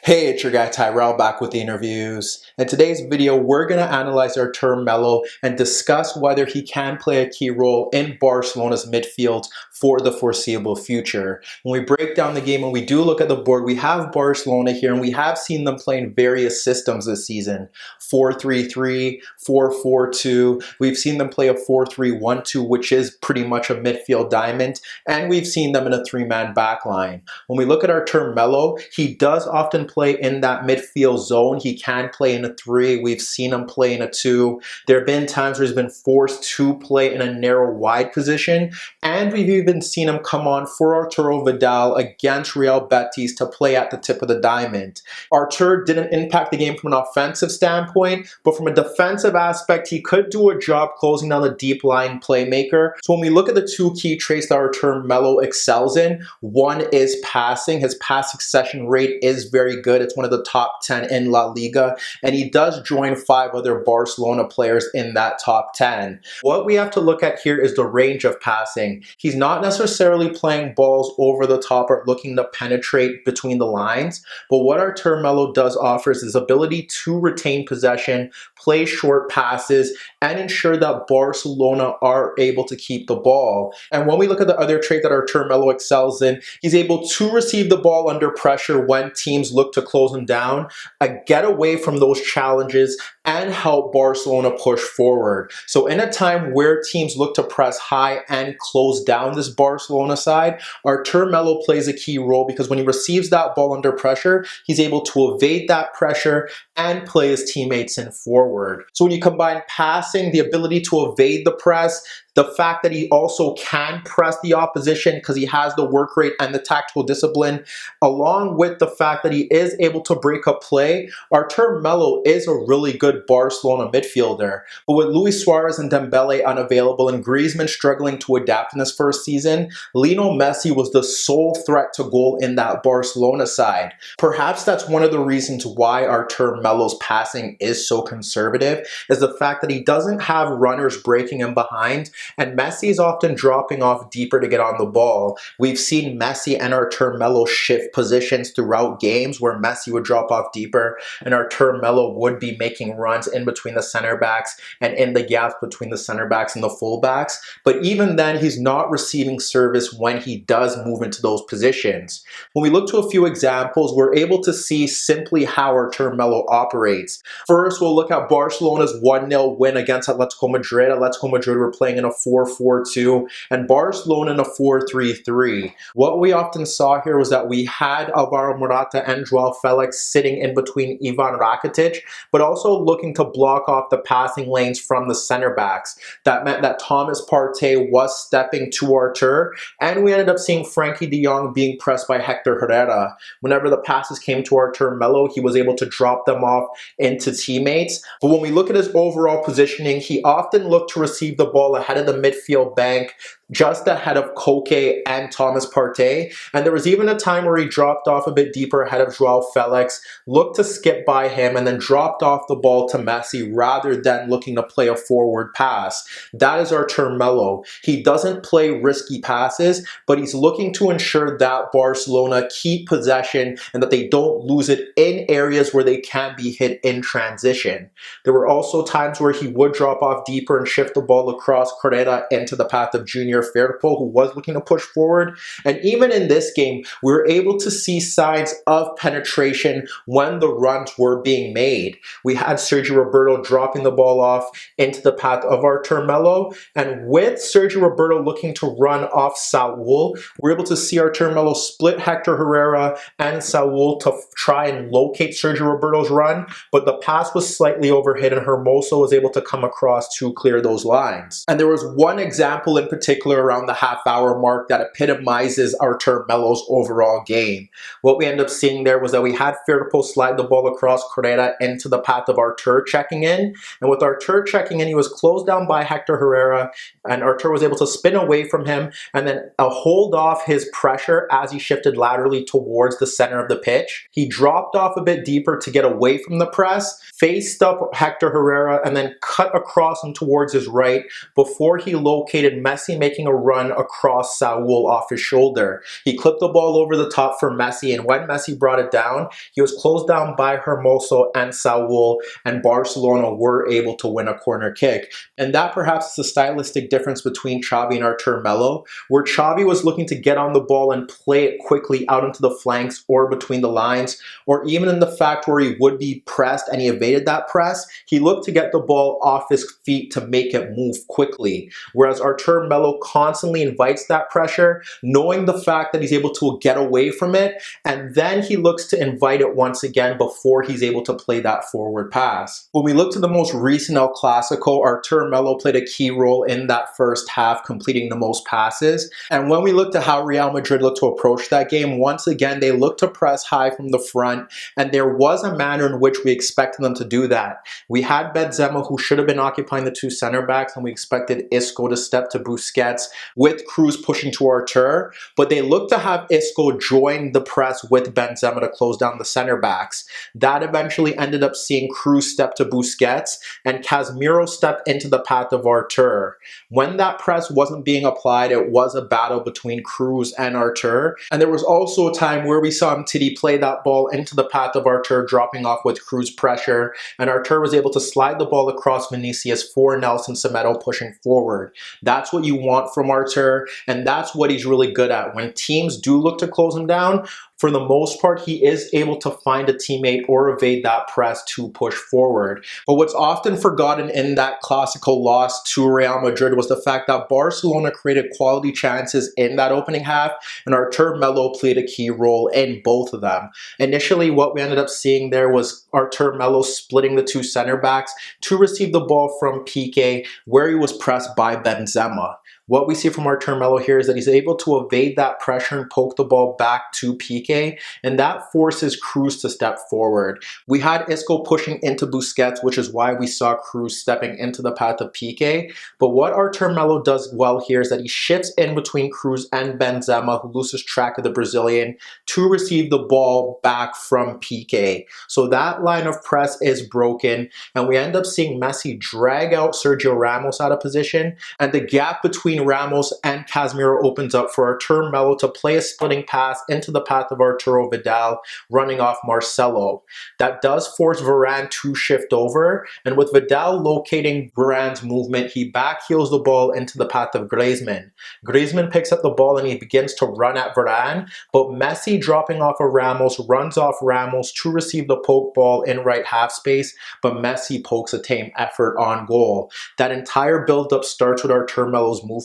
Hey, it's your guy Tyrrell back with the interviews. In today's video, we're going to analyze Arthur Melo and discuss whether he can play a key role in Barcelona's midfield for the foreseeable future. When we break down the game and we do look at the board, we have Barcelona here and we have seen them playing various systems this season. 4-3-3, 4-4-2. We've seen them play a 4-3-1-2, which is pretty much a midfield diamond, and we've seen them in a three-man backline. When we look at Arthur Melo, he does often play in that midfield zone. He can play in a 3. We've seen him play in a 2. There have been times where he's been forced to play in a narrow wide position, and we've even seen him come on for Arturo Vidal against Real Betis to play at the tip of the diamond. Arthur didn't impact the game from an offensive standpoint, but from a defensive aspect, he could do a job closing down the deep line playmaker. So when we look at the two key traits that Arthur Melo excels in, one is passing. His pass succession rate is very good. It's one of the top 10 in La Liga, and he does join 5 other Barcelona players in that top 10. What we have to look at here is the range of passing. He's not necessarily playing balls over the top or looking to penetrate between the lines, but what Arthur Melo does offer is his ability to retain possession, play short passes, and ensure that Barcelona are able to keep the ball. And when we look at the other trait that Arthur Melo excels in, he's able to receive the ball under pressure when teams look to close him down, get away from those challenges, and help Barcelona push forward. So in a time where teams look to press high and close down this Barcelona side, Arthur Melo plays a key role because when he receives that ball under pressure, he's able to evade that pressure and play his teammates in forward. So when you combine passing, the ability to evade the press, the fact that he also can press the opposition because he has the work rate and the tactical discipline, along with the fact that he is able to break up play, Arthur Melo is a really good Barcelona midfielder. But with Luis Suarez and Dembele unavailable and Griezmann struggling to adapt in his first season, Lionel Messi was the sole threat to goal in that Barcelona side. Perhaps that's one of the reasons why Arthur Melo's passing is so conservative, is the fact that he doesn't have runners breaking him behind, and Messi is often dropping off deeper to get on the ball. We've seen Messi and Arthur Melo shift positions throughout games where Messi would drop off deeper and Arthur Melo would be making runs in between the center backs and in the gaps between the center backs and the full backs. But even then, he's not receiving service when he does move into those positions. When we look to a few examples, we're able to see simply how Arthur Melo operates. First, we'll look at Barcelona's 1-0 win against Atletico Madrid. Atletico Madrid were playing in a 4-4-2 and Barcelona in a 4-3-3. What we often saw here was that we had Alvaro Morata and Joao Felix sitting in between Ivan Rakitic, but also looking to block off the passing lanes from the center backs. That meant that Thomas Partey was stepping to Arthur, and we ended up seeing Frankie de Jong being pressed by Hector Herrera. Whenever the passes came to Arthur Melo, he was able to drop them off into teammates. But when we look at his overall positioning, he often looked to receive the ball ahead of the midfield bank, just ahead of Koke and Thomas Partey. And there was even a time where he dropped off a bit deeper ahead of Joao Felix, looked to skip by him, and then dropped off the ball to Messi rather than looking to play a forward pass. That is Arthur Melo. He doesn't play risky passes, but he's looking to ensure that Barcelona keep possession and that they don't lose it in areas where they can be hit in transition. There were also times where he would drop off deeper and shift the ball across Herrera into the path of Junior Firpo, who was looking to push forward. And even in this game, we were able to see signs of penetration when the runs were being made. We had Sergio Roberto dropping the ball off into the path of Arthur Melo, and with Sergio Roberto looking to run off Saul, we're able to see Arthur Melo split Hector Herrera and Saul to try and locate Sergio Roberto's run, but the pass was slightly overhit and Hermoso was able to come across to clear those lines. And there was one example in particular around the half-hour mark that epitomizes Arthur Melo's overall game. What we ended up seeing there was that we had Firpo slide the ball across Herrera into the path of Arthur checking in, and with Arthur checking in, he was closed down by Hector Herrera, and Arthur was able to spin away from him and then hold off his pressure as he shifted laterally towards the center of the pitch. He dropped off a bit deeper to get away from the press, faced up Hector Herrera, and then cut across him towards his right before he located Messi making a run across Saul off his shoulder. He clipped the ball over the top for Messi, and when Messi brought it down. He was closed down by Hermoso and Saul, and Barcelona were able to win a corner kick. And that perhaps is the stylistic difference between Xavi and Arthur Melo, where Xavi was looking to get on the ball and play it quickly out into the flanks or between the lines, or even in the fact where he would be pressed and he evaded that press, he looked to get the ball off his feet to make it move quickly. Whereas Arthur Melo constantly invites that pressure, knowing the fact that he's able to get away from it, and then he looks to invite it once again before he's able to play that forward pass. When we look to the most recent El Clasico, Arthur Melo played a key role in that first half, completing the most passes. And when we look to how Real Madrid looked to approach that game, once again, they looked to press high from the front, and there was a manner in which we expected them to do that. We had Benzema, who should have been occupying the two center backs, and we expected Isco to step to Busquets with Cruz pushing to Arthur, but they looked to have Isco join the press with Benzema to close down the center backs. That eventually ended up seeing Cruz step to Busquets and Casemiro step into the path of Arthur. When that press wasn't being applied, it was a battle between Cruz and Arthur, and there was also a time where we saw Titi play that ball into the path of Arthur, dropping off with Cruz pressure, and Arthur was able to slide the ball across Vinicius for Nelson Semedo pushing forward. That's what you want from Arthur, and that's what he's really good at. When teams do look to close him down, for the most part, he is able to find a teammate or evade that press to push forward. But what's often forgotten in that Clasico loss to Real Madrid was the fact that Barcelona created quality chances in that opening half, and Arthur Melo played a key role in both of them. Initially, what we ended up seeing there was Arthur Melo splitting the two center backs to receive the ball from Piqué, where he was pressed by Benzema. What we see from Arthur Melo here is that he's able to evade that pressure and poke the ball back to Piqué, and that forces Cruz to step forward. We had Isco pushing into Busquets, which is why we saw Cruz stepping into the path of Piqué. But what Arthur Melo does well here is that he shifts in between Cruz and Benzema, who loses track of the Brazilian, to receive the ball back from Piqué. So that line of press is broken, and we end up seeing Messi drag out Sergio Ramos out of position, and the gap between Ramos and Casemiro opens up for Arthur Melo to play a splitting pass into the path of Arturo Vidal, running off Marcelo. That does force Varane to shift over, and with Vidal locating Varane's movement, he backheels the ball into the path of Griezmann. Griezmann picks up the ball and he begins to run at Varane, but Messi, dropping off of Ramos, runs off Ramos to receive the poke ball in right half space, but Messi pokes a tame effort on goal. That entire build-up starts with Arthur Melo's movement.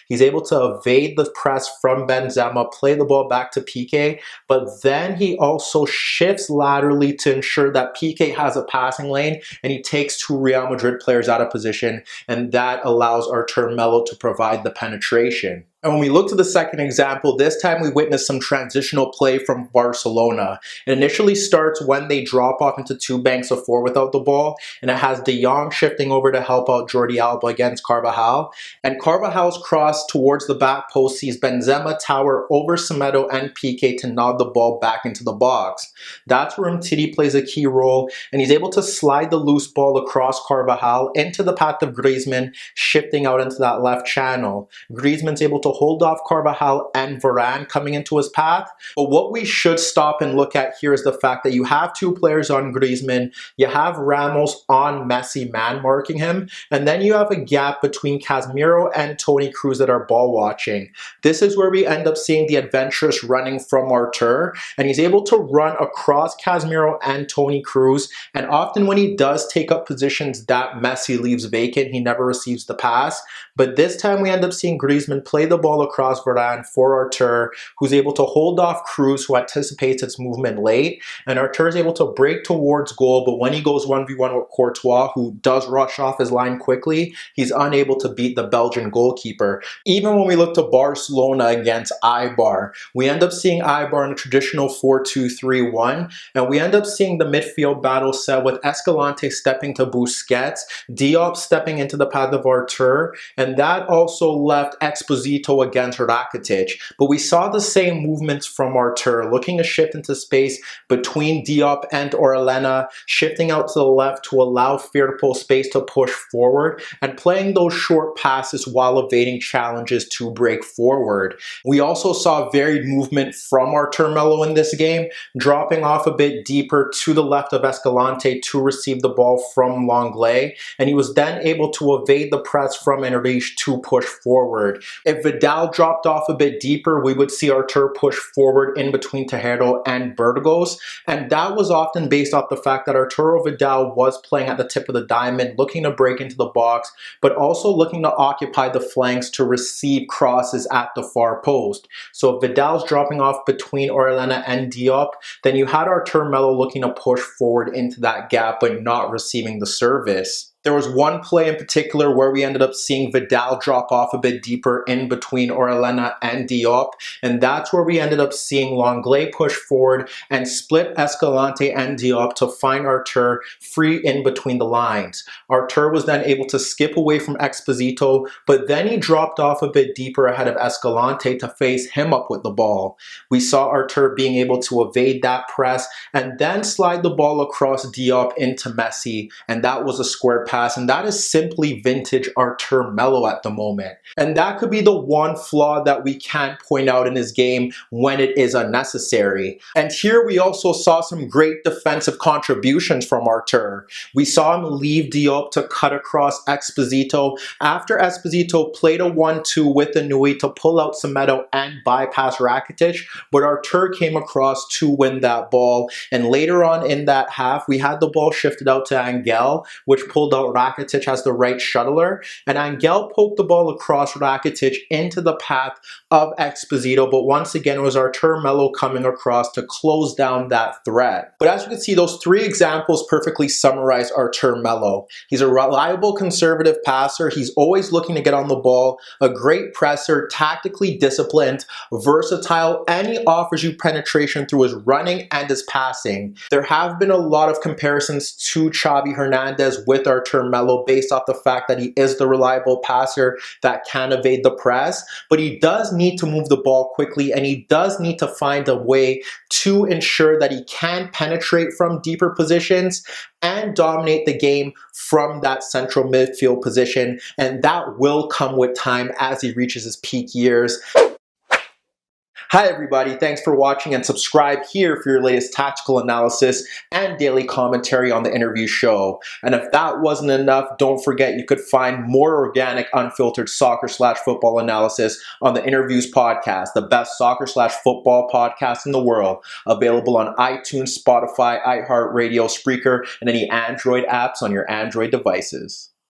He's able to evade the press from Benzema, play the ball back to Piqué, but then he also shifts laterally to ensure that Piqué has a passing lane, and he takes two Real Madrid players out of position, and that allows Arthur Melo to provide the penetration. And when we look to the second example, this time we witness some transitional play from Barcelona. It initially starts when they drop off into two banks of four without the ball, and it has De Jong shifting over to help out Jordi Alba against Carvajal. And Carvajal's cross towards the back post sees Benzema tower over Semedo and Piqué to nod the ball back into the box. That's where Titi plays a key role, and he's able to slide the loose ball across Carvajal into the path of Griezmann, shifting out into that left channel. Griezmann's able to hold off Carvajal and Varane coming into his path. But what we should stop and look at here is the fact that you have two players on Griezmann, you have Ramos on Messi man marking him, and then you have a gap between Casemiro and Toni Kroos that are ball watching. This is where we end up seeing the adventurous running from Arthur, and he's able to run across Casemiro and Toni Kroos, and often when he does take up positions that Messi leaves vacant, he never receives the pass. But this time we end up seeing Griezmann play the ball across Varane for Arthur, who's able to hold off Kroos, who anticipates its movement late, and Arthur is able to break towards goal, but when he goes 1v1 with Courtois, who does rush off his line quickly, he's unable to beat the Belgian goalkeeper. Even when we look to Barcelona against Eibar, we end up seeing Eibar in a traditional 4-2-3-1, and we end up seeing the midfield battle set with Escalante stepping to Busquets, Diop stepping into the path of Arthur, and that also left Exposito Esposito against Rakitic, but we saw the same movements from Arthur, looking to shift into space between Diop and Orellana, shifting out to the left to allow Firpo space to push forward, and playing those short passes while evading challenges to break forward. We also saw varied movement from Arthur Melo in this game, dropping off a bit deeper to the left of Escalante to receive the ball from Lenglet, and he was then able to evade the press from Enrique to push forward. If Vidal dropped off a bit deeper, we would see Arthur push forward in between Tyrrell and Burgos, and that was often based off the fact that Arturo Vidal was playing at the tip of the diamond, looking to break into the box, but also looking to occupy the flanks to receive crosses at the far post. So if Vidal's dropping off between Orellana and Diop, then you had Arthur Melo looking to push forward into that gap but not receiving the service. There was one play in particular where we ended up seeing Vidal drop off a bit deeper in between Orellana and Diop, and that's where we ended up seeing Lenglet push forward and split Escalante and Diop to find Arthur free in between the lines. Arthur was then able to skip away from Esposito, but then he dropped off a bit deeper ahead of Escalante to face him up with the ball. We saw Arthur being able to evade that press and then slide the ball across Diop into Messi, and that was a square pass, and that is simply vintage Arthur Melo at the moment. And that could be the one flaw that we can point out in his game when it is unnecessary. And here we also saw some great defensive contributions from Arthur. We saw him leave Diop to cut across Esposito after Esposito played a 1-2 with Inui to pull out Semedo and bypass Rakitic, but Arthur came across to win that ball, and later on in that half we had the ball shifted out to Angel, which pulled out Rakitic as the right shuttler, and Angel poked the ball across Rakitic into the path of Esposito, but once again it was Arthur Melo coming across to close down that threat. But as you can see, those three examples perfectly summarize Arthur Melo. He's a reliable conservative passer, he's always looking to get on the ball, a great presser, tactically disciplined, versatile, and he offers you penetration through his running and his passing. There have been a lot of comparisons to Xavi Hernandez with Arthur Melo based off the fact that he is the reliable passer that can evade the press, but he does need to move the ball quickly and he does need to find a way to ensure that he can penetrate from deeper positions and dominate the game from that central midfield position, and that will come with time as he reaches his peak years. Hi everybody, thanks for watching, and subscribe here for your latest tactical analysis and daily commentary on the InnerViews show. And if that wasn't enough, don't forget you could find more organic, unfiltered soccer/football analysis on the InnerViews podcast, the best soccer/football podcast in the world, available on iTunes, Spotify, iHeartRadio, Spreaker, and any Android apps on your Android devices.